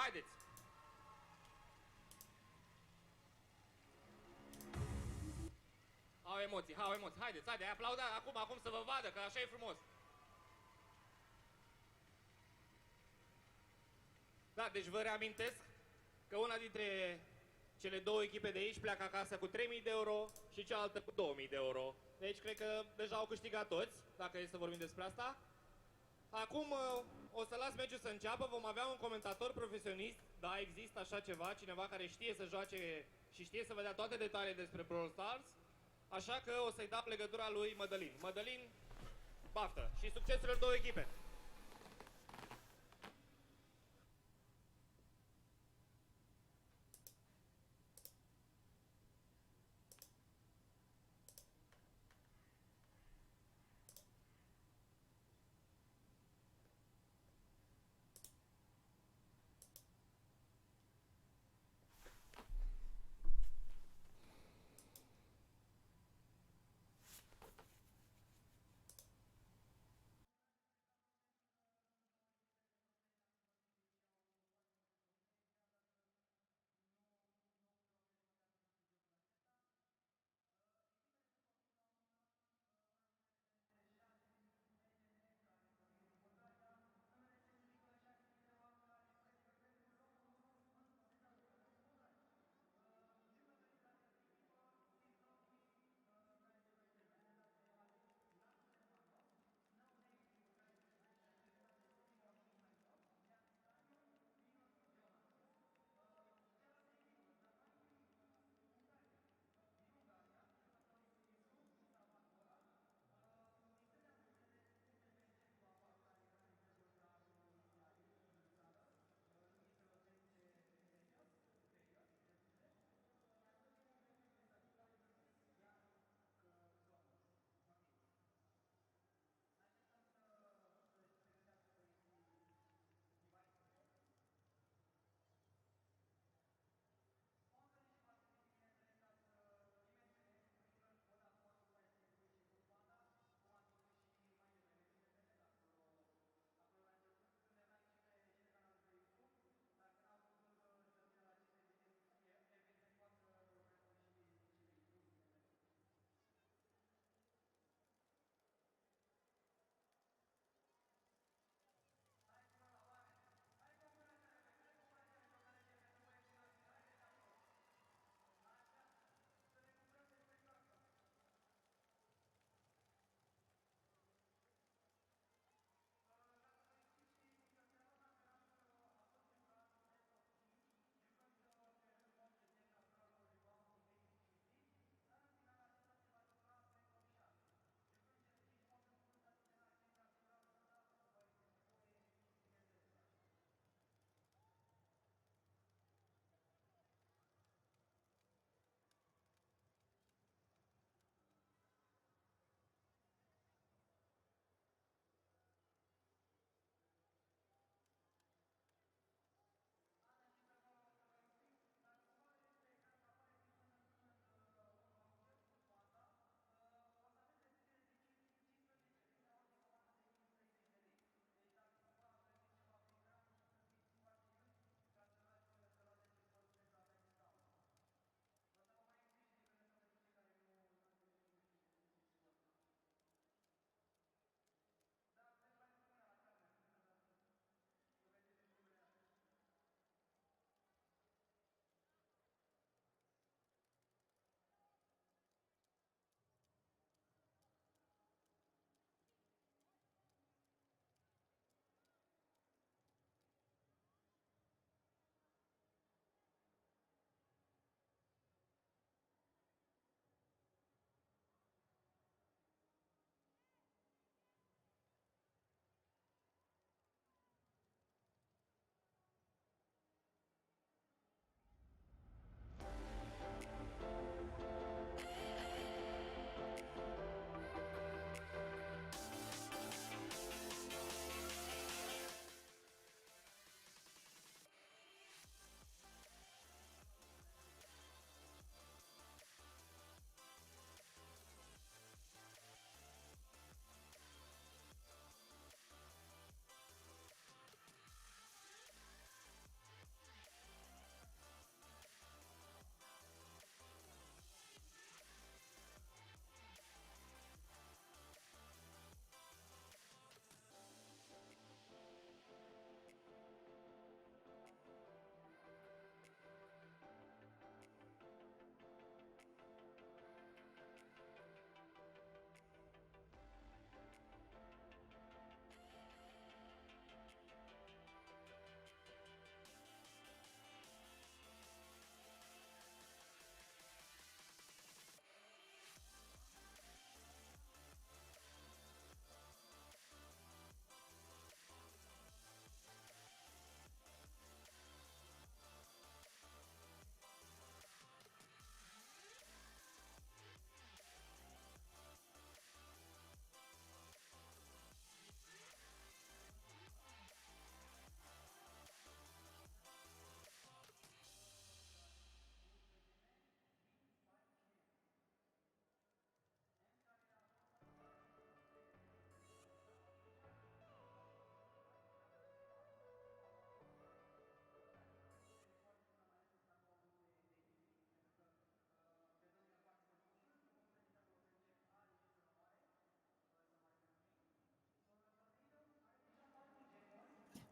haideți! Au emoții, haideți, aplaudați acum să vă vadă, că așa e frumos. Da, deci vă reamintesc că una dintre cele două echipe de aici pleacă acasă cu 3.000 de euro și cealaltă cu 2.000 de euro. Deci cred că deja au câștigat toți, dacă e să vorbim despre asta. Acum o să las meciul să înceapă, vom avea un comentator profesionist, da, există așa ceva, cineva care știe să joace și știe să vă dea toate detaliile despre Brawl Stars, așa că o să-i dau legătura lui Mădălin. Mădălin, baftă și succesurile două echipe!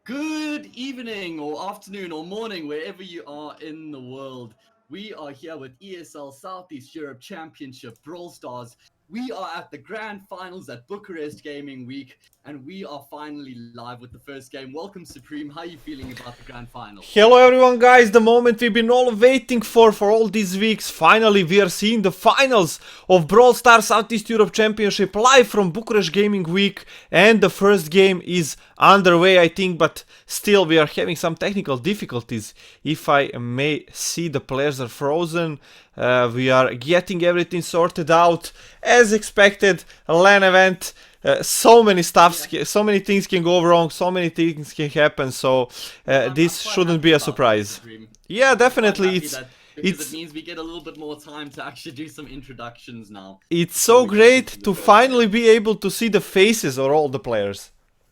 Good evening or afternoon or morning, wherever you are in the world. We are here with ESL Southeast Europe Championship Brawl Stars. We are at the grand finals at Bucharest Gaming Week, and we are finally live with the first game. Welcome, Supreme. How are you feeling about the grand final? Hello everyone guys, the moment we've been all waiting for all these weeks. Finally we are seeing the finals of Brawl Stars Southeast Europe Championship live from Bucharest Gaming Week, and the first game is underway I think, but still we are having some technical difficulties. If I may see, the players are frozen. We are getting everything sorted out as expected. LAN event. So many stuffs, so many things can go wrong, so many things can happen, so this shouldn't be a surprise. Yeah, definitely, because it means we get a little bit more time to actually do some introductions now. It's so great to finally be able to see the faces of all the players.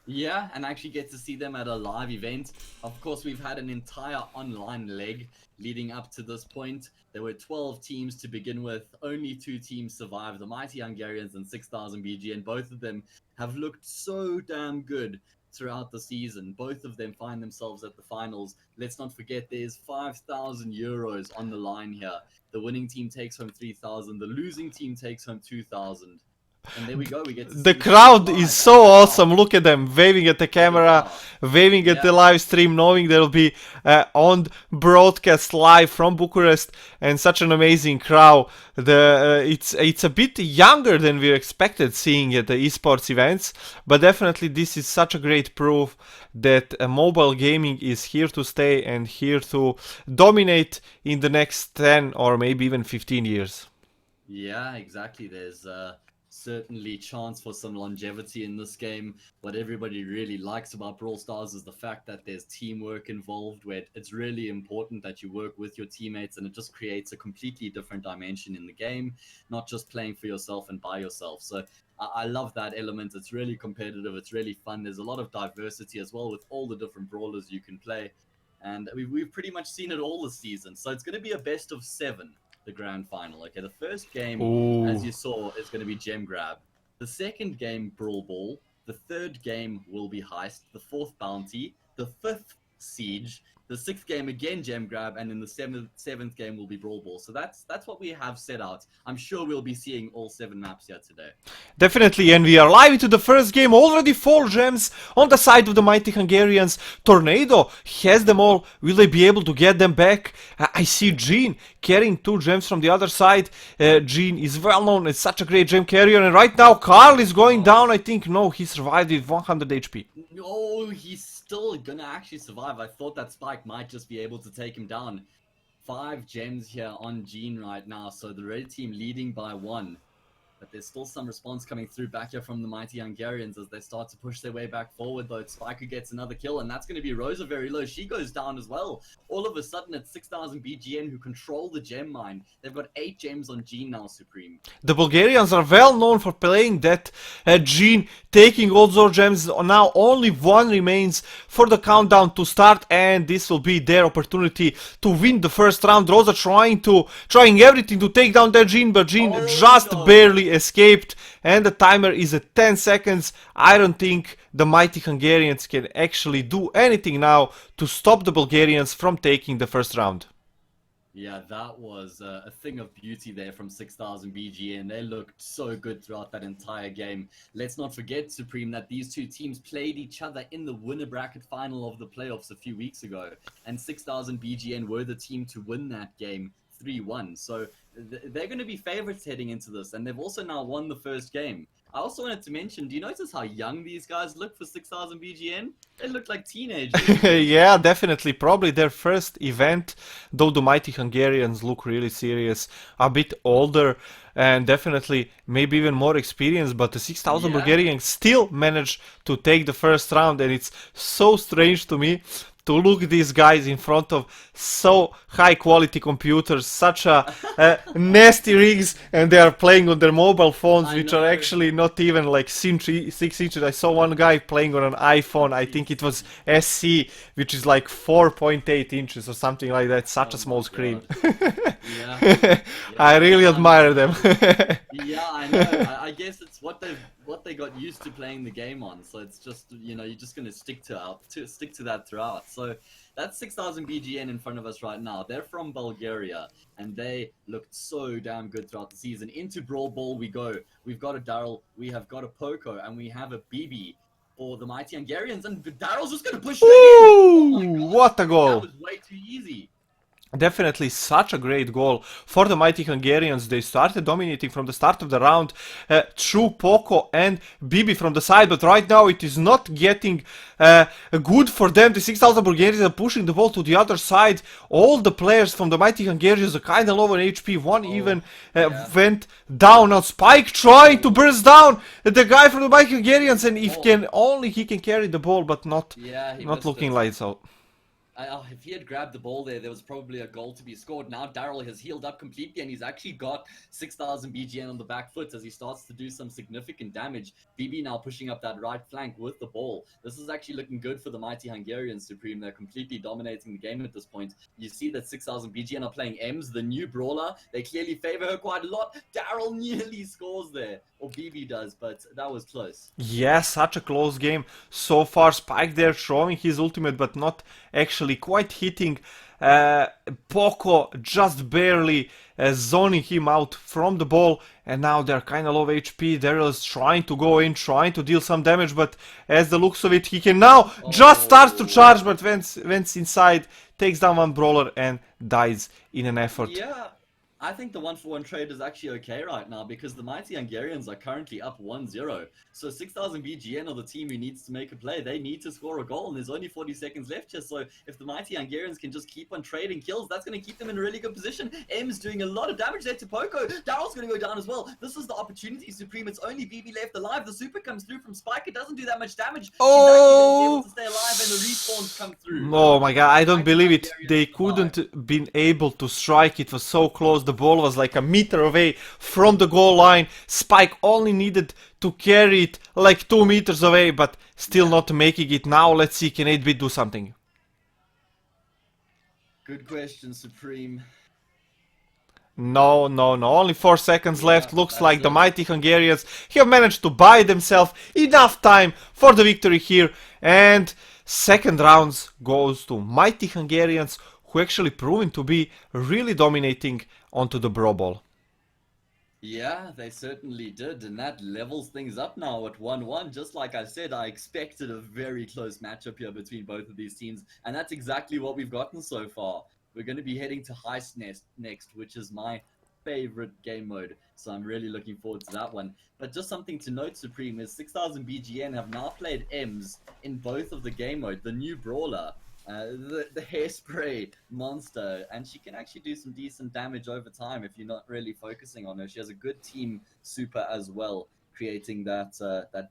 Yeah, and actually get to see them at a live event. Of course, we've had an entire online leg leading up to this point. There were 12 teams to begin with. Only 2 teams survived, the Mighty Hungarians and 6000 BG, and both of them have looked so damn good throughout the season. Both of them find themselves at the finals. Let's not forget there's 5,000 euros on the line here. The winning team takes home 3,000. The losing team takes home 2,000. And there we go, we get to the crowd is so awesome. Look at them waving at the camera, waving at the live stream, knowing they'll be on broadcast live from Bucharest, and such an amazing crowd. It's a bit younger than we expected seeing at the esports events, but definitely this is such a great proof that mobile gaming is here to stay and here to dominate in the next 10 or maybe even 15 years. Yeah, exactly. There's certainly chance for some longevity in this game. What everybody really likes about Brawl Stars is the fact that there's teamwork involved, where it's really important that you work with your teammates, and it just creates a completely different dimension in the game, not just playing for yourself and by yourself. So I love that element. It's really competitive, it's really fun. There's a lot of diversity as well with all the different brawlers you can play, and we've pretty much seen it all this season. So it's going to be a best of 7, the grand final. Okay, the first game, as you saw, is going to be Gem Grab. The second game, Brawl Ball. The third game will be Heist. The fourth, Bounty. The fifth, Siege. The sixth game, again, Gem Grab. And then the seventh game will be Brawl Ball. So that's what we have set out. I'm sure we'll be seeing all 7 maps here today. Definitely, and we are live into the first game. Already 4 gems on the side of the Mighty Hungarians. Tornado has them all. Will they be able to get them back? I see Jean carrying 2 gems from the other side. Jean is well known as such a great gem carrier, and right now Carl is going down. I think, no, he survived with 100 HP. No, he's still gonna actually survive. I thought that Spike might just be able to take him down. 5 gems here on Jean right now, so the red team leading by 1. But there's still some response coming through back here from the Mighty Hungarians as they start to push their way back forward, though. Spiker gets another kill, and that's going to be Rosa very low. She goes down as well. All of a sudden, it's 6000 BGN who control the gem mine. They've got 8 gems on Jean now, Supreme. The Bulgarians are well known for playing that Jean, taking all those gems. Now only 1 remains for the countdown to start, and this will be their opportunity to win the first round. Rosa trying everything to take down that Jean, but Jean just barely escaped, and the timer is at 10 seconds. I don't think the Mighty Hungarians can actually do anything now to stop the Bulgarians from taking the first round. Yeah, that was a thing of beauty there from 6000 BG, and they looked so good throughout that entire game. Let's not forget, Supreme, that these 2 teams played each other in the winner bracket final of the playoffs a few weeks ago, and 6000 BGN were the team to win that game 3-1. So they're going to be favorites heading into this, and they've also now won the first game. I also wanted to mention, do you notice how young these guys look for 6000 BGN? They look like teenagers. Yeah, definitely. Probably their first event, though the Mighty Hungarians look really serious, a bit older, and definitely maybe even more experienced, but the 6000 Bulgarians still managed to take the first round, and it's so strange to me to look at these guys in front of so high quality computers, such a nasty rigs, and they are playing on their mobile phones, which are actually not even like 6 inches. I saw one guy playing on an iPhone, I think it was SC, which is like 4.8 inches or something like that, such a small screen. I really admire them. Yeah, I know. I guess it's what what they got used to playing the game on. So it's just, you know, you're just going to stick to that throughout. So that's 6,000 BGN in front of us right now. They're from Bulgaria, and they looked so damn good throughout the season. Into Brawl Ball we go. We've got a Daryl, we have got a Poco, and we have a BB for the Mighty Hungarians, and Daryl's just going to push straight in. Oh my God, what a goal! That was way too easy. Definitely such a great goal for the Mighty Hungarians. They started dominating from the start of the round through Poco and Bibi from the side, but right now it is not getting good for them. The 6,000 Bulgarians are pushing the ball to the other side. All the players from the Mighty Hungarians are kind of low on HP. One even went down. Now Spike trying to burst down the guy from the Mighty Hungarians, and if he can carry the ball, but not looking lights out. If he had grabbed the ball there was probably a goal to be scored. Now Daryl has healed up completely, and he's actually got 6,000 BGN on the back foot as he starts to do some significant damage. BB now pushing up that right flank with the ball. This is actually looking good for the Mighty Hungarians, Supreme. They're completely dominating the game at this point. You see that 6,000 BGN are playing Ems, the new brawler. They clearly favor her quite a lot. Daryl nearly scores there, or BB does, but that was close. Yeah, such a close game so far. Spike there throwing his ultimate, but not actually quite hitting Poco, just barely zoning him out from the ball, and now they're kind of low HP. Daryl is trying to go in, trying to deal some damage, but as the looks of it, he can now just starts to charge, but went inside, takes down one brawler and dies in an effort. Yeah. I think the 1-for-1 trade is actually okay right now because the Mighty Hungarians are currently up 1-0. So 6,000 BGN are the team who needs to make a play. They need to score a goal, and there's only 40 seconds left here. So if the Mighty Hungarians can just keep on trading kills, that's going to keep them in a really good position. M's doing a lot of damage there to Poco. Daryl's going to go down as well. This is the opportunity, Supreme. It's only BB left alive. The super comes through from Spike. It doesn't do that much damage. Oh! She's actually able to stay alive, and the respawns come through. Oh my God, I don't believe it. They couldn't been able to strike. It was so close. The ball was like a meter away from the goal line. Spike only needed to carry it like 2 meters away, but still not making it. Now let's see, can 8-bit do something? Good question, Supreme. No. Only 4 seconds left. Looks like the Mighty Hungarians have managed to buy themselves enough time for the victory here. And second rounds goes to Mighty Hungarians, who actually proven to be really dominating onto the Brawl Ball. Yeah, they certainly did, and that levels things up now at 1-1. Just like I said, I expected a very close matchup here between both of these teams, and that's exactly what we've gotten so far. We're going to be heading to Heist next, which is my favorite game mode, so I'm really looking forward to that one. But just something to note, Supreme, is 6,000 BGN have now played Ems in both of the game mode, the new brawler. The hairspray monster, and she can actually do some decent damage over time if you're not really focusing on her. She has a good team super as well, creating that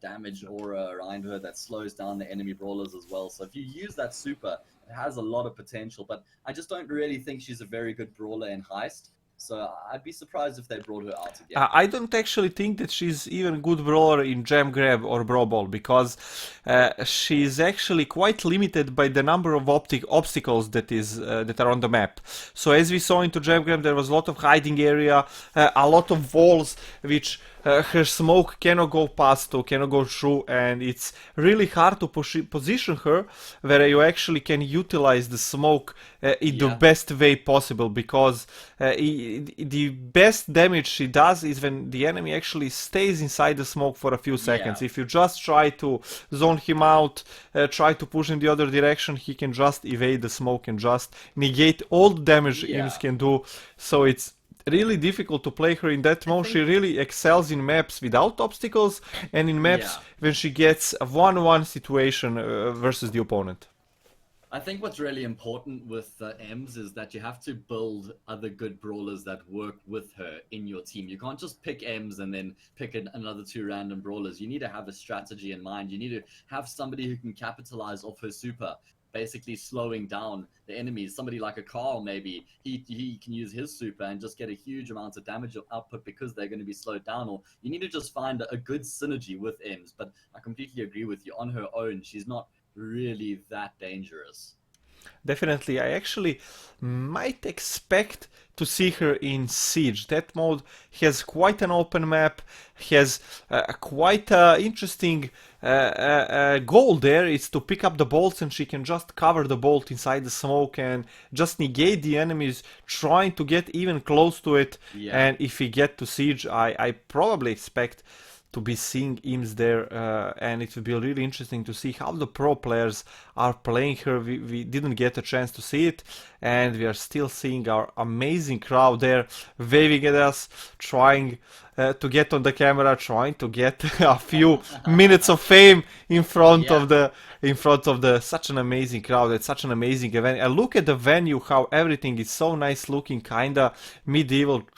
damage aura around her that slows down the enemy brawlers as well. So if you use that super, it has a lot of potential, but I just don't really think she's a very good brawler in Heist. So I'd be surprised if they brought her out again. I don't actually think that she's even a good brawler in Jam Grab or Brawl Ball, because she's actually quite limited by the number of obstacles that are on the map. So as we saw into Jam Grab, there was a lot of hiding area, a lot of walls which her smoke cannot go past or cannot go through, and it's really hard to position her where you actually can utilize the smoke in the best way possible, because the best damage she does is when the enemy actually stays inside the smoke for a few seconds. If you just try to zone him out, try to push in the other direction, he can just evade the smoke and just negate all the damage Ems can do. So it's really difficult to play her in that mode. She really excels in maps without obstacles, and in maps when she gets a 1-1 situation versus the opponent. I think what's really important with Ems is that you have to build other good brawlers that work with her in your team. You can't just pick Ems and then pick another 2 random brawlers. You need to have a strategy in mind. You need to have somebody who can capitalize off her super, basically slowing down the enemies. Somebody like a Carl, maybe he can use his super and just get a huge amount of damage output because they're going to be slowed down. Or you need to just find a good synergy with Ems. But I completely agree with you. On her own, she's not really that dangerous. Definitely, I actually might expect to see her in Siege. That mode has quite an open map, has quite a interesting goal there. It's to pick up the bolts and she can just cover the bolt inside the smoke and just negate the enemies trying to get even close to it. Yeah. And if we get to Siege, I probably expect to be seeing IMS there, and it will be really interesting to see how the pro players are playing her. We didn't get a chance to see it, and we are still seeing our amazing crowd there waving at us, trying to get on the camera, trying to get a few minutes of fame in front of the such an amazing crowd. It's such an amazing event. And look at the venue, how everything is so nice looking, kinda medieval,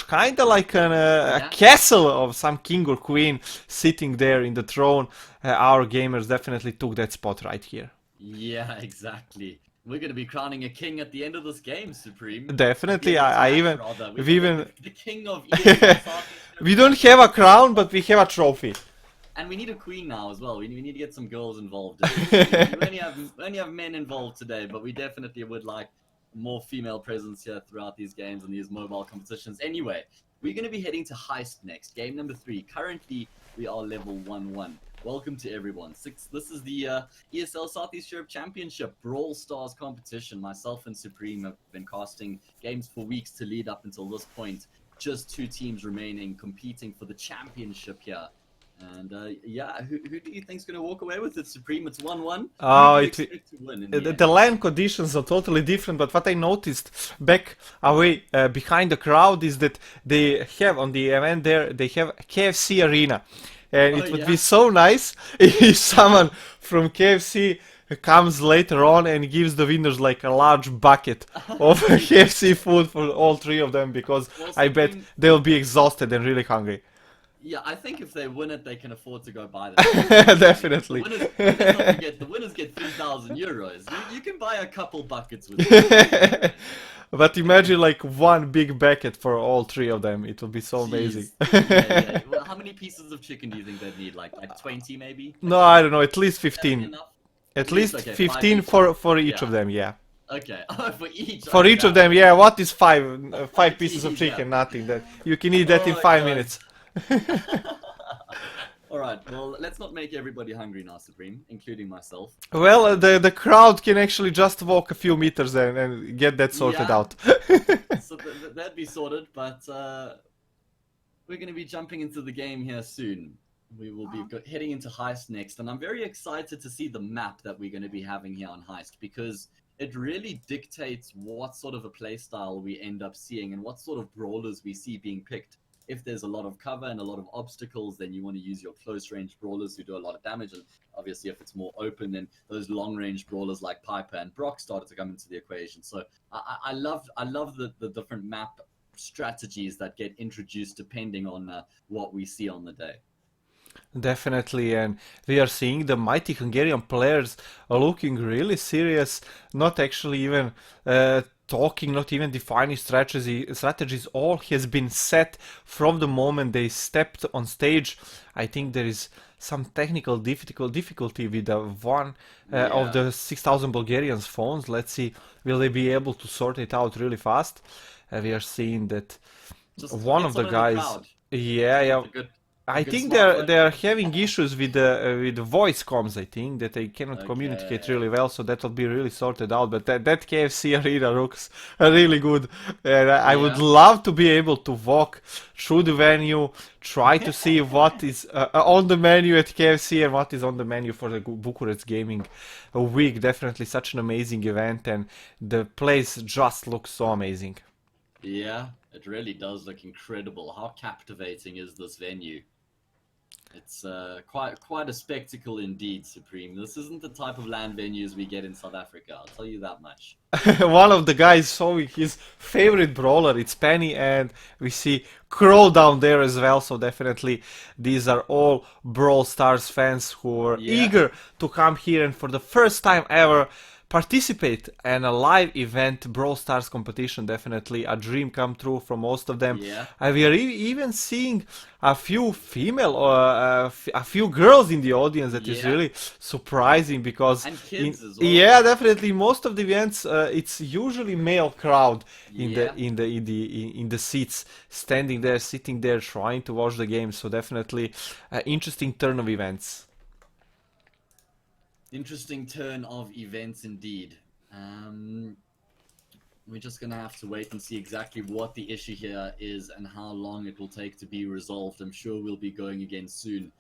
kinda like a castle of some king or queen sitting there in the throne. Our gamers definitely took that spot right here. Yeah, exactly. We're gonna be crowning a king at the end of this game, Supreme. Definitely, the king of ESL. We don't have a crown, but we have a trophy. And we need a queen now as well. We need to get some girls involved. we only have men involved today, but we definitely would like more female presence here throughout these games and these mobile competitions. Anyway, we're going to be heading to Heist next, game number 3. Currently, we are level 1-1. Welcome to everyone. This is the ESL Southeast Europe Championship Brawl Stars competition. Myself and Supreme have been casting games for weeks to lead up until this point. Just 2 teams remaining, competing for the championship here. And yeah, who do you think's gonna walk away with it, Supreme? It's 1-1. The LAN conditions are totally different, but what I noticed back away behind the crowd is that they have on the event there, they have KFC Arena. And it would be so nice if someone from KFC comes later on and gives the winners like a large bucket of KFC food for all 3 of them, because I bet they'll be exhausted and really hungry. Yeah, I think if they win it, they can afford to go buy them. Definitely. The winners get 3,000 euros. You can buy a couple buckets with it. But imagine like one big bucket for all 3 of them. It will be so amazing. Yeah. Well, how many pieces of chicken do you think they'd need? Like 20 maybe? No, I don't know. At least 15. At least okay, 15 for each of them, yeah. Okay, for each. For each of them, yeah. What is 5 pieces of chicken? Nothing. That you can eat that in 5 minutes. Alright, well, let's not make everybody hungry now, Supreme, including myself. Well, the crowd can actually just walk a few meters and get that sorted out. So that'd be sorted, but we're going to be jumping into the game here soon. We will be heading into Heist next, and I'm very excited to see the map that we're going to be having here on Heist, because it really dictates what sort of a playstyle we end up seeing and what sort of brawlers we see being picked. If there's a lot of cover and a lot of obstacles, then you want to use your close-range brawlers who do a lot of damage. And obviously, if it's more open, then those long-range brawlers like Piper and Brock started to come into the equation. So I love the different map strategies that get introduced depending on what we see on the day. Definitely, and we are seeing the Mighty Hungarian players are looking really serious, not actually even talking, not even defining strategies. All has been set from the moment they stepped on stage. I think there is some technical difficulty with one of the 6,000 Bulgarians phones. Let's see, will they be able to sort it out really fast? We are seeing that one of the guys, I think they're having issues with the voice comms. I think that they cannot communicate really well, so that will be really sorted out. But that KFC arena looks really good, and I would love to be able to walk through the venue, try to see what is on the menu at KFC and what is on the menu for the Bucharest Gaming Week. Definitely such an amazing event, and the place just looks so amazing. Yeah, it really does look incredible. How captivating is this venue? It's quite a spectacle indeed, Supreme. This isn't the type of LAN venues we get in South Africa, I'll tell you that much. One of the guys showing his favorite brawler, it's Penny, and we see Crow down there as well, so definitely these are all Brawl Stars fans who are eager to come here and for the first time ever participate in a live event Brawl Stars competition. Definitely a dream come true for most of them. Yeah. We are even seeing a few female or a few girls in the audience. That is Yeah. really surprising because And kids as well. yeah, definitely most of the events it's usually male crowd in Yeah. the seats, standing there, sitting there, trying to watch the game. So definitely interesting turn of events. Interesting turn of events indeed. We're just gonna have to wait and see exactly what the issue here is and how long it will take to be resolved. I'm sure we'll be going again soon.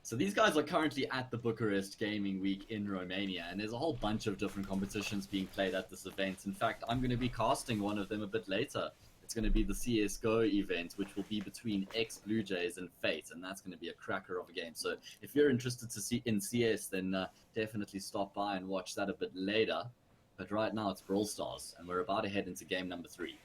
So these guys are currently at the Bucharest Gaming Week in Romania, and there's a whole bunch of different competitions being played at this event. In fact, I'm going to be casting one of them a bit later. It's going to be the CSGO event, which will be between Blue Jays and Fate, and that's going to be a cracker of a game. So if you're interested to see in CS, then definitely stop by and watch that a bit later. But right now it's Brawl Stars, and we're about to head into game number 3.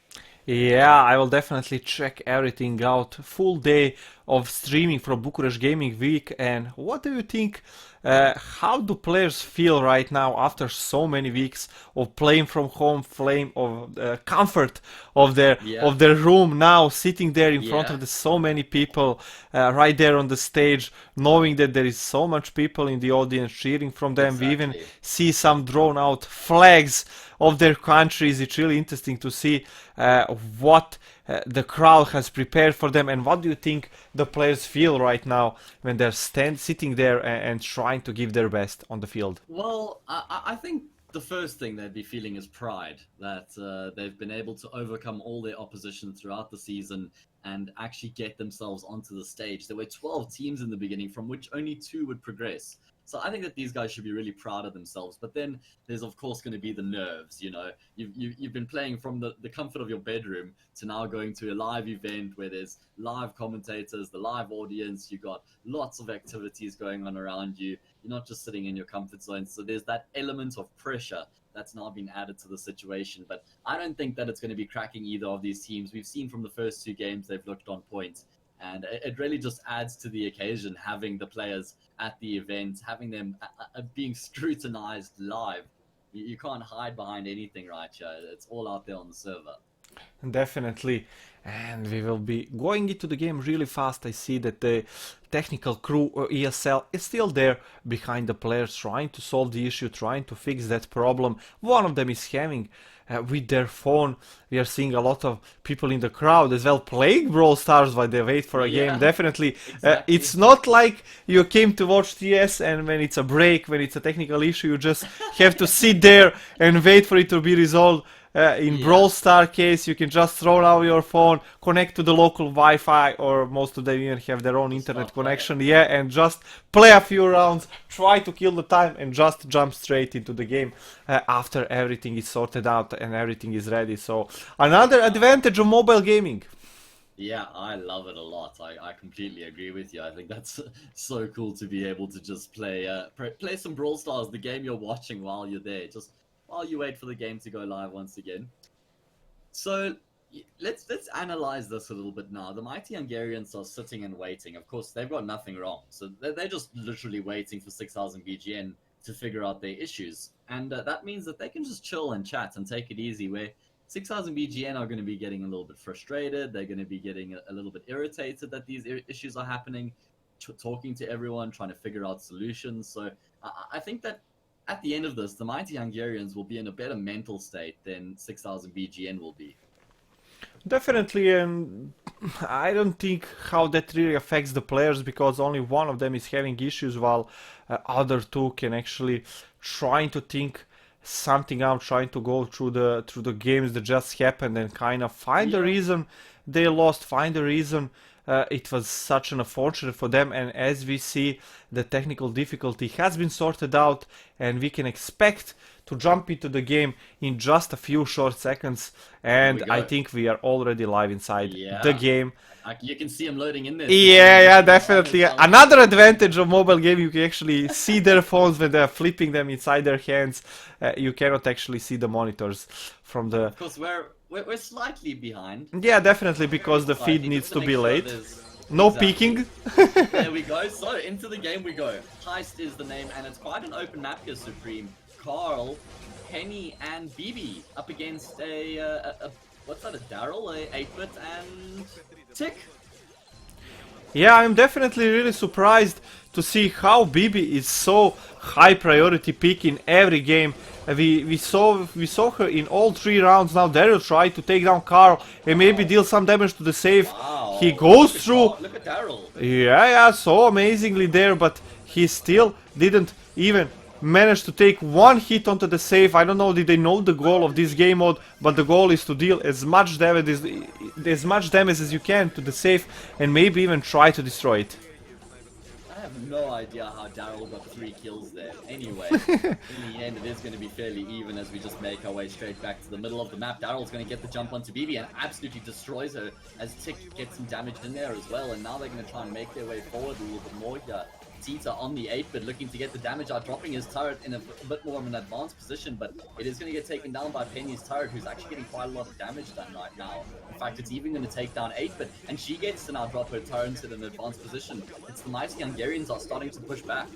Yeah, I will definitely check everything out. Full day of streaming from Bucharest Gaming Week. And what do you think? How do players feel right now after so many weeks of playing from home, playing of comfort of their room, now sitting there in front of so many people, right there on the stage, knowing that there is so much people in the audience cheering from them. We even see some drawn out flags of their countries. It's really interesting to see what the crowd has prepared for them, and what do you think the players feel right now when they're sitting there and trying to give their best on the field? Well, I think the first thing they'd be feeling is pride that they've been able to overcome all their opposition throughout the season and actually get themselves onto the stage. There were 12 teams in the beginning, from which only 2 would progress. So I think that these guys should be really proud of themselves. But then there's, of course, going to be the nerves. You know, you've been playing from the comfort of your bedroom to now going to a live event where there's live commentators, the live audience. You've got lots of activities going on around you. You're not just sitting in your comfort zone. So there's that element of pressure that's now been added to the situation. But I don't think that it's going to be cracking either of these teams. We've seen from the first 2 games they've looked on point. And it really just adds to the occasion, having the players at the event, having them being scrutinized live. You can't hide behind anything right here. It's all out there on the server. Definitely. And we will be going into the game really fast. I see that the technical crew or ESL is still there behind the players, trying to solve the issue, trying to fix that problem. One of them is having with their phone. We are seeing a lot of people in the crowd as well playing Brawl Stars while they wait for a game. Definitely. It's not like you came to watch TS and when it's a break, when it's a technical issue, you just have to sit there and wait for it to be resolved. In Brawl Star case, you can just throw out your phone, connect to the local Wi-Fi, or most of them even have their own internet connection, and just play a few rounds, try to kill the time, and just jump straight into the game after everything is sorted out and everything is ready. So another advantage of mobile gaming. Yeah, I love it a lot. I completely agree with you. I think that's so cool to be able to just play some Brawl Stars, the game you're watching while you're there. Just while you wait for the game to go live once again. So let's analyze this a little bit now. The Mighty Hungarians are sitting and waiting. Of course, they've got nothing wrong. So they're just literally waiting for 6,000 BGN to figure out their issues. And that means that they can just chill and chat and take it easy, where 6,000 BGN are going to be getting a little bit frustrated. They're going to be getting a little bit irritated that these issues are happening, talking to everyone, trying to figure out solutions. So I think that at the end of this, the Mighty Hungarians will be in a better mental state than 6,000 BGN will be. Definitely, and I don't think how that really affects the players, because only one of them is having issues while other 2 can actually trying to think something out, trying to go through the games that just happened and kind of find the reason they lost, find the reason it was such an unfortunate for them. And as we see, the technical difficulty has been sorted out, and we can expect to jump into the game in just a few short seconds. And I think we are already live inside the game. You can see them loading in there. Yeah, definitely. Another advantage of mobile game, you can actually see their phones when they're flipping them inside their hands. You cannot actually see the monitors from the... Of course, we're slightly behind. Yeah, definitely, because the feed needs to be late. No peeking. There we go. So, into the game we go. Heist is the name, and it's quite an open map here, Supreme. Carl, Penny, and BB up against a what's that? A Daryl, a 8-bit, and Tick. Yeah, I'm definitely really surprised to see how BB is so high priority pick in every game. We saw her in all 3 rounds. Now Daryl tried to take down Carl and maybe deal some damage to the safe. Wow. He goes through. Look at Daryl. Yeah, so amazingly there, but he still didn't even manage to take 1 hit onto the safe. I don't know, did they know the goal of this game mode, but the goal is to deal as much damage as you can to the safe and maybe even try to destroy it. I have no idea how Daryl got 3 kills there. Anyway, in the end, it is going to be fairly even as we just make our way straight back to the middle of the map. Daryl's going to get the jump onto BB and absolutely destroys her as Tick gets some damage in there as well. And now they're going to try and make their way forward a little bit more here. Tita on the 8-bit looking to get the damage out, dropping his turret in a bit more of an advanced position, but it is going to get taken down by Penny's turret, who's actually getting quite a lot of damage done right now. In fact, it's even going to take down 8-bit, and she gets to now drop her turret in an advanced position. It's the Mighty Hungarians are starting to push back.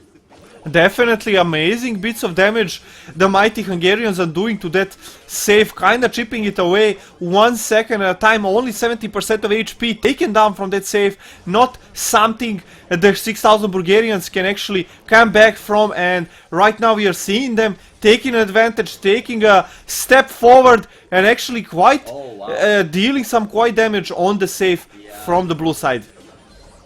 Definitely amazing bits of damage the Mighty Hungarians are doing to that safe, kinda chipping it away 1 second at a time, only 70% of HP taken down from that safe, not something the 6000 Bulgarians can actually come back from, and right now we are seeing them taking advantage, taking a step forward and actually quite dealing some quite damage on the safe from the blue side.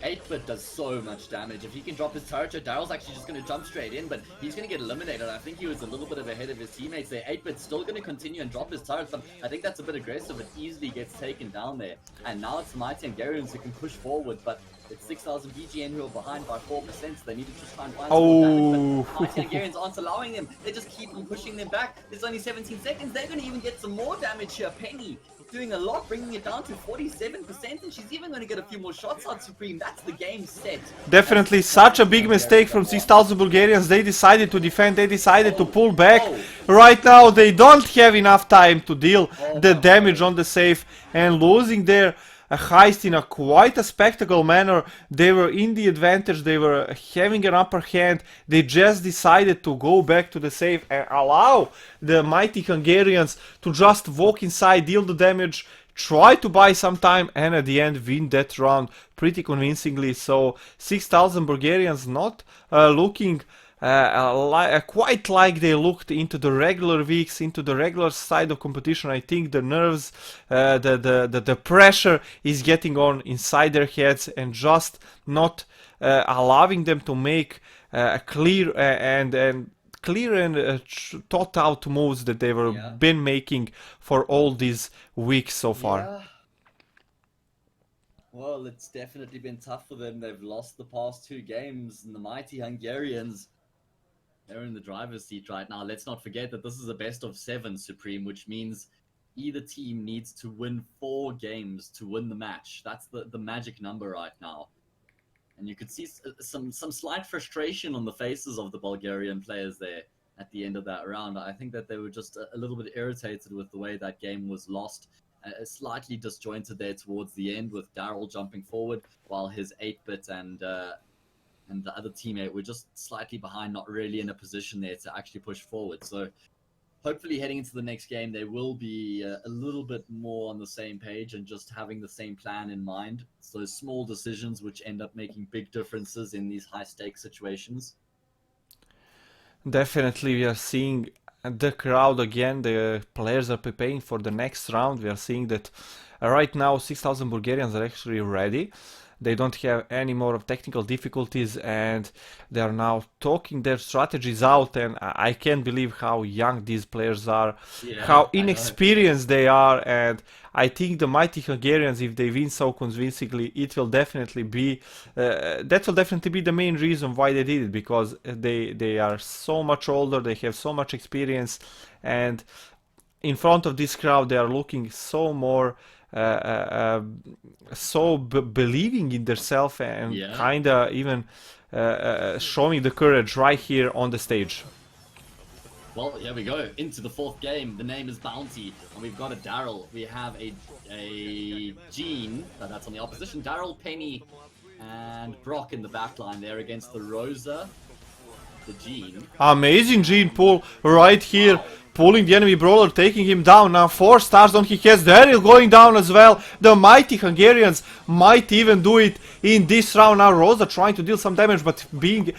8-bit does so much damage. If he can drop his turret, Daryl's actually just going to jump straight in, but he's going to get eliminated. I think he was a little bit ahead of his teammates there. 8-bit's still going to continue and drop his turret, but I think that's a bit aggressive. It easily gets taken down there. And now it's the Mighty Hungarians who can push forward, but it's 6000 BGN who are behind by 4%, so they need to just try and find some more damage, but Mighty Hungarians aren't allowing them. They just keep on pushing them back. There's only 17 seconds. They're going to even get some more damage here. Penny doing a lot, bringing it down to 47%, and she's even going to get a few more shots out Supreme. That's the game set. Definitely such a big mistake from 6000 Bulgarians. They decided to defend, they decided to pull back. Right now they don't have enough time to deal the damage on the safe, and losing their Heist in a quite a spectacle manner. They were in the advantage, they were having an upper hand. They just decided to go back to the safe and allow the Mighty Hungarians to just walk inside, deal the damage, try to buy some time, and at the end win that round pretty convincingly. So 6000 Bulgarians not looking quite like they looked into the regular weeks, into the regular side of competition. I think the nerves, the pressure is getting on inside their heads and just not allowing them to make clear and thought out moves that they were been making for all these weeks so far. Yeah. Well, it's definitely been tough for them. They've lost the past 2 games, and the Mighty Hungarians, they're in the driver's seat right now. Let's not forget that this is a best of 7 Supreme, which means either team needs to win 4 games to win the match. That's the magic number right now. And you could see some slight frustration on the faces of the Bulgarian players there at the end of that round. I think that they were just a little bit irritated with the way that game was lost. Slightly disjointed there towards the end, with Daryl jumping forward while his 8-bit and the other teammate were just slightly behind, not really in a position there to actually push forward. So hopefully heading into the next game, they will be a little bit more on the same page and just having the same plan in mind. It's those small decisions which end up making big differences in these high-stakes situations. Definitely, we are seeing the crowd again. The players are preparing for the next round. We are seeing that right now 6000 Bulgarians are actually ready. They don't have any more of technical difficulties, and they are now talking their strategies out, and I can't believe how young these players are, how inexperienced they are. And I think the Mighty Hungarians, if they win so convincingly, it will definitely be that will definitely be the main reason why they did it, because they are so much older, they have so much experience, and in front of this crowd they are looking so more believing in themselves, and kinda even showing the courage right here on the stage. Well, here we go into the 4th game. The name is Bounty, and we've got a Daryl. We have a Gene, that's on the opposition. Daryl, Penny, and Brock in the backline there against the Rosa, the Gene. Amazing Gene pull right here. Pulling the enemy brawler, taking him down. Now 4 stars on he has. Daryl going down as well. The Mighty Hungarians might even do it in this round. Now Rosa trying to deal some damage, but being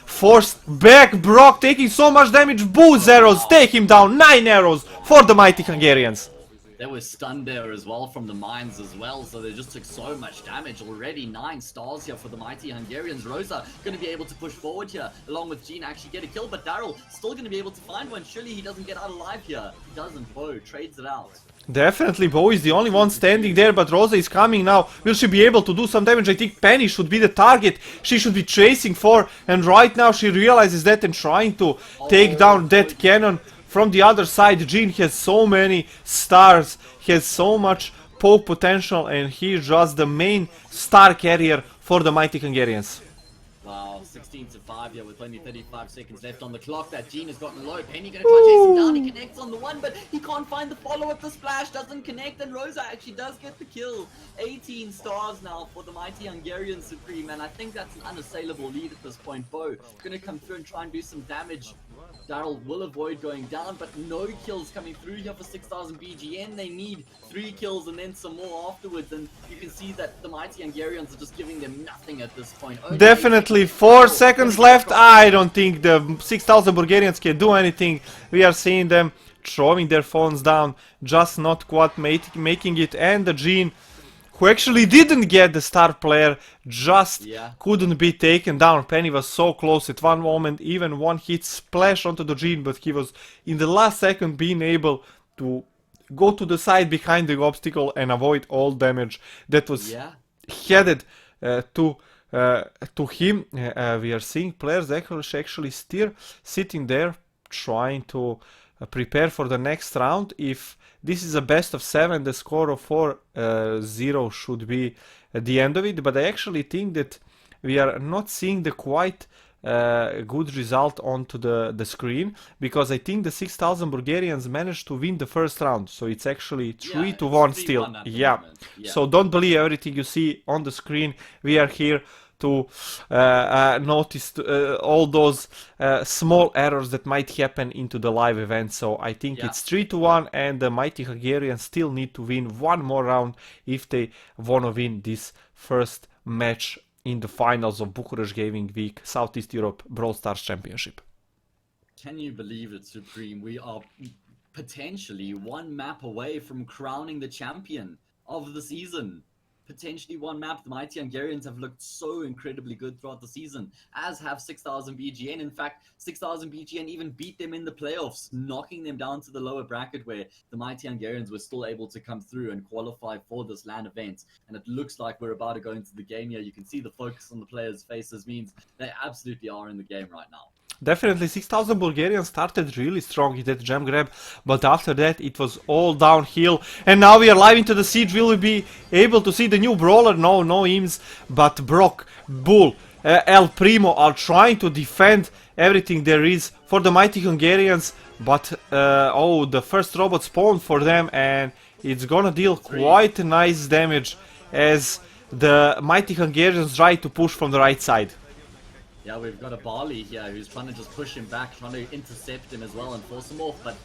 forced back. Brock taking so much damage. Boost arrows, take him down. 9 arrows for the Mighty Hungarians. There was stun there as well from the mines as well, so they just took so much damage already. 9 stars here for the Mighty Hungarians. Rosa going to be able to push forward here, along with Gene actually get a kill, but Daryl still going to be able to find one. Surely he doesn't get out alive here. He doesn't. Bo trades it out. Definitely Bo is the only one standing there, but Rosa is coming now. Will she be able to do some damage? I think Penny should be the target she should be chasing for, and right now she realizes that and trying to take down that cannon. From the other side, Gene has so many stars, has so much poke potential, and he's just the main star carrier for the Mighty Hungarians. Wow, 16-5 here with only 35 seconds left on the clock. That Gene has gotten low. Penny gonna try to chase him down. He connects on the one, but he can't find the follow-up. The splash doesn't connect, and Rosa actually does get the kill. 18 stars now for the Mighty Hungarian Supreme, and I think that's an unassailable lead at this point. Bo gonna come through and try and do some damage. Daryl will avoid going down, but no kills coming through here for 6,000 BGN. They need 3 kills and then some more afterwards, and you can see that the Mighty Hungarians are just giving them nothing at this point. Only Definitely 4 seconds left. I don't think the 6,000 Bulgarians can do anything. We are seeing them throwing their phones down, just not quite making it, and the Gene, who actually didn't get the star player, just couldn't be taken down. Penny was so close at one moment, even one hit splash onto the Gene, but he was in the last second being able to go to the side behind the obstacle and avoid all damage that was headed to him. We are seeing players actually still sitting there trying to prepare for the next round. If this is a best of 7, the score of 4-0 should be at the end of it, but I actually think that we are not seeing the quite good result onto the screen, because I think the 6,000 Bulgarians managed to win the first round, so it's actually 3-1 still. So don't believe everything you see on the screen. We are here to notice all those small errors that might happen into the live event. So I think it's 3-1, and the Mighty Hungarians still need to win one more round if they want to win this first match in the finals of Bucharest Gaming Week Southeast Europe Brawl Stars Championship. Can you believe it, Supreme? We are potentially one map away from crowning the champion of the season. Potentially one map. The Mighty Hungarians have looked so incredibly good throughout the season, as have 6,000 BGN. In fact, 6,000 BGN even beat them in the playoffs, knocking them down to the lower bracket, where the Mighty Hungarians were still able to come through and qualify for this LAN event. And it looks like we're about to go into the game here. You can see the focus on the players' faces means they absolutely are in the game right now. Definitely 6,000 Bulgarians started really strong in that gem grab, but after that it was all downhill. And now we are live into the siege. Will we be able to see the new brawler? No IMS, but Brock, Bull, El Primo are trying to defend everything there is for the Mighty Hungarians, but oh, the first robot spawned for them, and it's gonna deal quite nice damage as the Mighty Hungarians try to push from the right side. Yeah, we've got a Barley here who's trying to just push him back, trying to intercept him as well and force him off, but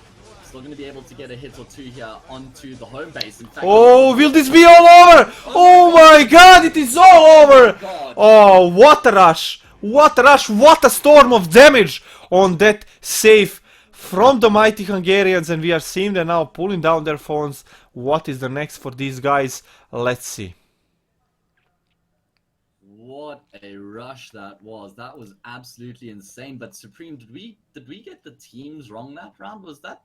still going to be able to get a hit or two here onto the home base. In fact, oh, will this be all over? Oh my god, it is all over! Oh, what a rush! What a rush! What a storm of damage on that save from the Mighty Hungarians, and we are seeing them now pulling down their phones. What is the next for these guys? Let's see. What a rush that was. That was absolutely insane. But Supreme, did we get the teams wrong that round? Was that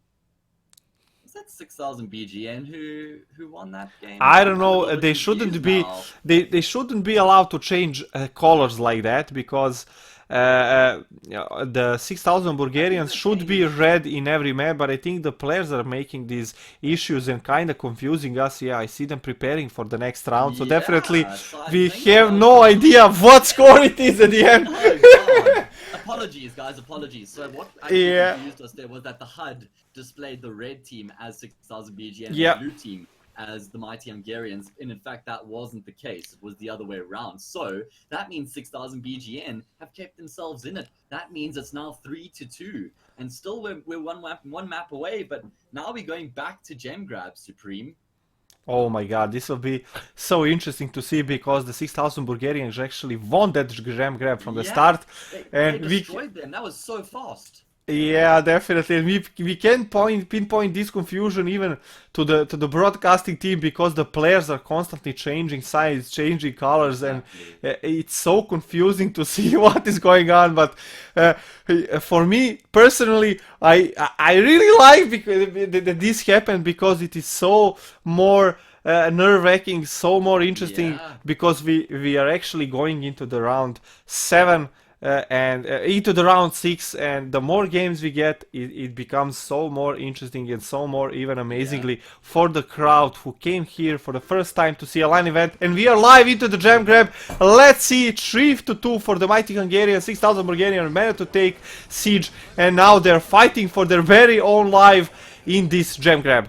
6,000 BGN who won that game? I don't know. They shouldn't be they shouldn't be allowed to change colors like that, because the 6,000 Bulgarians should be red in every map, but I think the players are making these issues and kind of confusing us. Yeah, I see them preparing for the next round, so definitely we have no idea what score it is at the end. Oh, apologies, guys, apologies. So what actually confused us there was that the HUD displayed the red team as 6,000 BGN and the blue team as the Mighty Hungarians, and in fact that wasn't the case. It was the other way around. So that means 6,000 BGN have kept themselves in it. That means it's now 3-2, and still we're one map away, but now we're going back to gem grab, Supreme. Oh my god, this will be so interesting to see, because the 6,000 Bulgarians actually won that gem grab from the start. They destroyed them. That was so fast. Yeah, definitely. And we can pinpoint this confusion even to the broadcasting team, because the players are constantly changing sides, changing colors, and it's so confusing to see what is going on. But for me personally, I really like that this happened, because it is so more nerve-wracking, so more interesting, because we are actually going into the round 7. And into the round 6, and the more games we get, it becomes so more interesting and so more even amazingly for the crowd who came here for the first time to see a LAN event. And we are live into the gem grab. Let's see, 3-2 for the Mighty Hungarians. 6,000 Bulgarians managed to take siege, and now they're fighting for their very own life in this gem grab.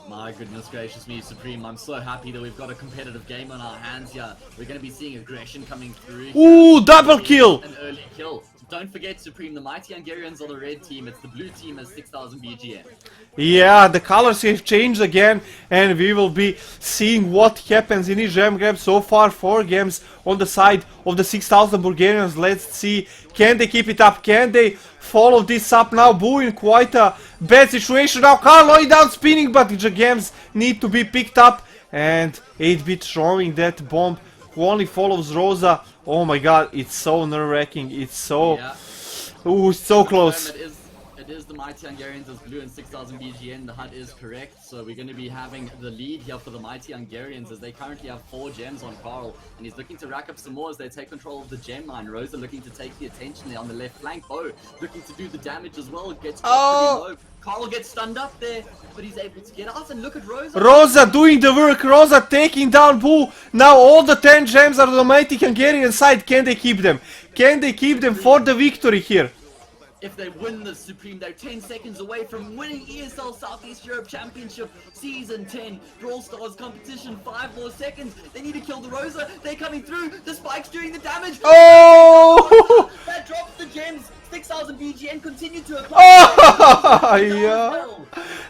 My goodness gracious me, Supreme. I'm so happy that we've got a competitive game on our hands here. We're going to be seeing aggression coming through. Ooh, double kill! An early kill. Don't forget, Supreme, the Mighty Hungarians are the red team. It's the blue team as 6,000 BGN. Yeah, the colors have changed again, and we will be seeing what happens in this gem grab. So far, 4 games on the side of the 6,000 Bulgarians. Let's see, can they keep it up? Can they follow this up now? Boo in quite a bad situation now. Carlo down spinning, but the gems need to be picked up, and 8-bit throwing that bomb who only follows Rosa. Oh my god, it's so nerve-wracking. It's so... Ooh, so close. It is the Mighty Hungarians as blue and 6,000 BGN. The HUD is correct. So we're going to be having the lead here for the Mighty Hungarians, as they currently have 4 gems on Carl. And he's looking to rack up some more as they take control of the gem line. Rosa looking to take the attention there on the left flank. Bo looking to do the damage as well. It gets pretty low. Carl gets stunned up there, but he's able to get out, and look at Rosa. Rosa doing the work, Rosa taking down Boo. Now all the 10 gems are on the Mighty Hungarian side. Can they keep them? Can they keep them for the victory here? If they win the Supreme, they're 10 seconds away from winning ESL Southeast Europe Championship Season 10 Brawl Stars competition. 5 more seconds. They need to kill the Rosa. They're coming through. The Spike's doing the damage. Oh! That drops the gems. 6,000 BGN continue to apply. Oh, yeah.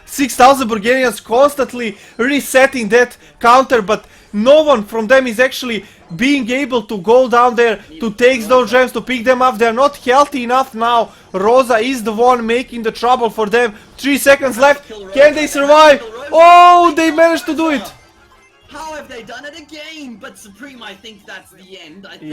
6,000 Bulgarians constantly resetting that counter, but no one from them is actually being able to go down there to take those gems, to pick them up. They're not healthy enough now. Rosa is the one making the trouble for them. 3 seconds left. Can they survive? Oh, they managed to do it. How have they done it again? But Supreme, I think that's the end. I think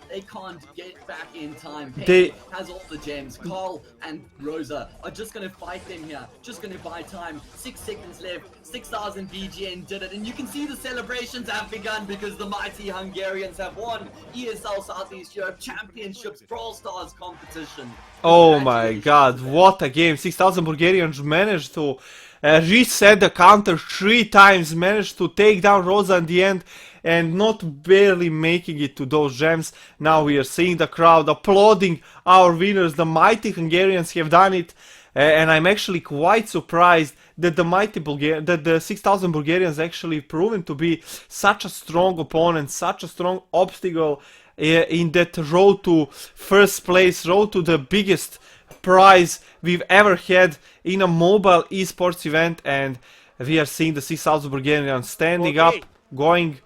they can't get back in time. They has all the gems. Carl and Rosa are just going to fight them here. Just going to buy time. 6 seconds left. 6,000 BGN did it. And you can see the celebrations have begun, because the Mighty Hungarians have won ESL Southeast Europe Championships Brawl Stars competition. Oh my god, what a game. 6,000 Bulgarians managed to reset the counter 3 times, managed to take down Rosa in the end, and not barely making it to those gems. Now we are seeing the crowd applauding our winners. The Mighty Hungarians have done it, and I'm actually quite surprised that the 6,000 Bulgarians actually proven to be such a strong opponent, such a strong obstacle in that road to first place, road to the biggest prize we've ever had in a mobile esports event. And we are seeing the 6,000 Bulgarians standing up, going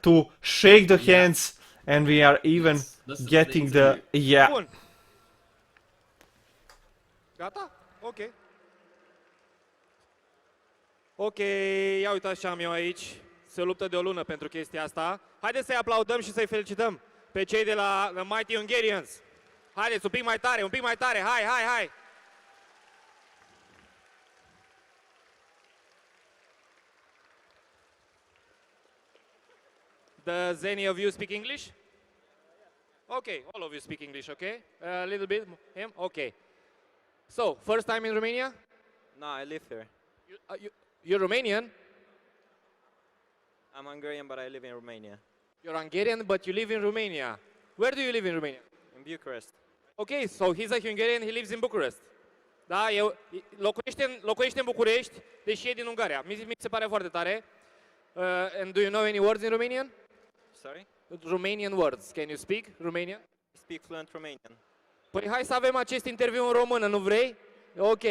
to shake the hands, and we are even getting the Gata? Ok. Ok, ia uitați ce am eu aici. Se luptă de o lună pentru chestia asta. Haideți să-i aplaudăm și să-i felicităm pe cei de la The Mighty Hungarians. Haideți, un pic mai tare, un pic mai tare. Hai, hai, hai. Does any of you speak English? Okay, all of you speak English, okay? A little bit, him? Okay. So, first time in Romania? No, I live here. You're Romanian? I'm Hungarian, but I live in Romania. You're Hungarian, but you live in Romania. Where do you live in Romania? In Bucharest. Okay, so he's a Hungarian, he lives in Bucharest. Da, locuiește în București, deși e din Ungaria. Mi se pare foarte tare. And do you know any words in Romanian? Sorry? Romanian words. Can you speak Romanian? I speak fluent Romanian. Păi hai să avem acest interviu în română, nu vrei? Ok.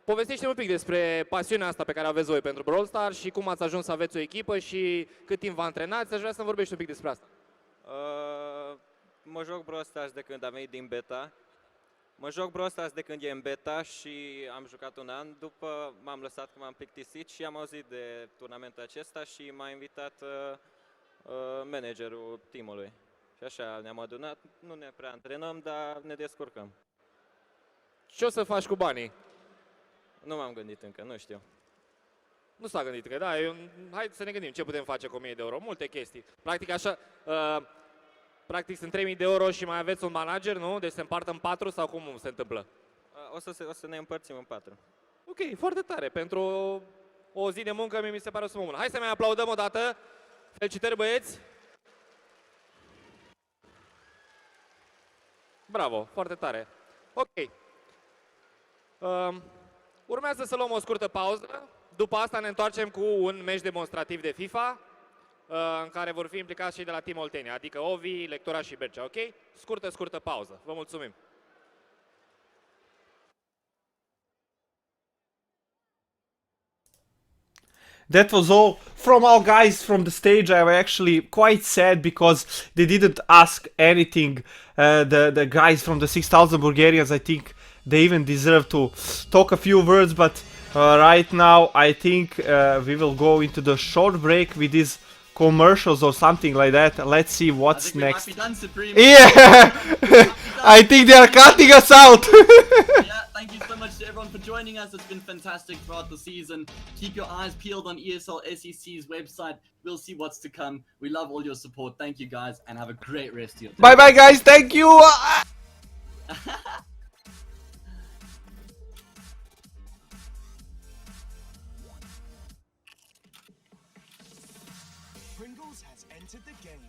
Povestește-mi un pic despre pasiunea asta pe care aveți voi pentru Brawl Stars și cum ați ajuns să aveți o echipă și cât timp vă antrenați. Aș vrea să-mi vorbești un pic despre asta. Mă joc Brawl Stars de când am venit din beta. Mă joc Brawl Stars de când e în beta și am jucat un an. După m-am lăsat că m-am plictisit și am auzit de turnamentul acesta și m-a invitat managerul teamului. Și așa ne-am adunat, nu ne prea antrenăm, dar ne descurcăm. Ce o să faci cu banii? Nu m-am gândit încă, nu știu. Nu s-a gândit că da, hai să ne gândim ce putem face cu 1000 de euro. Multe chestii. Practic așa, practic sunt 3000 de euro și mai aveți un manager, nu? Deci se împartă în 4 sau cum se întâmplă? O să ne împărțim în 4. Ok, foarte tare. Pentru o zi de muncă mi se pare o sumă bună. Hai să mai aplaudăm o dată. Felicitări, băieți! Bravo, foarte tare. Ok. Urmează să luăm o scurtă pauză. După asta ne întoarcem cu un meci demonstrativ de FIFA în care vor fi implicați cei de la Team Oltenia, adică Ovi, Lectura și Bercea, ok? Scurtă pauză. Vă mulțumim! That was all from our guys from the stage. I was actually quite sad because they didn't ask anything. The guys from the 6,000 Bulgarians, I think they even deserve to talk a few words. But right now, I think we will go into the short break with these commercials or something like that. Let's see what's next. We might be done, Supreme. Yeah, I think they are cutting us out. Yeah, thank you so much to everyone for joining us. It's been fantastic throughout the season. Keep your eyes peeled on ESL SEC's website. We'll see what's to come. We love all your support. Thank you guys and have a great rest of your day. Bye bye guys, thank you. Pringles has entered the game.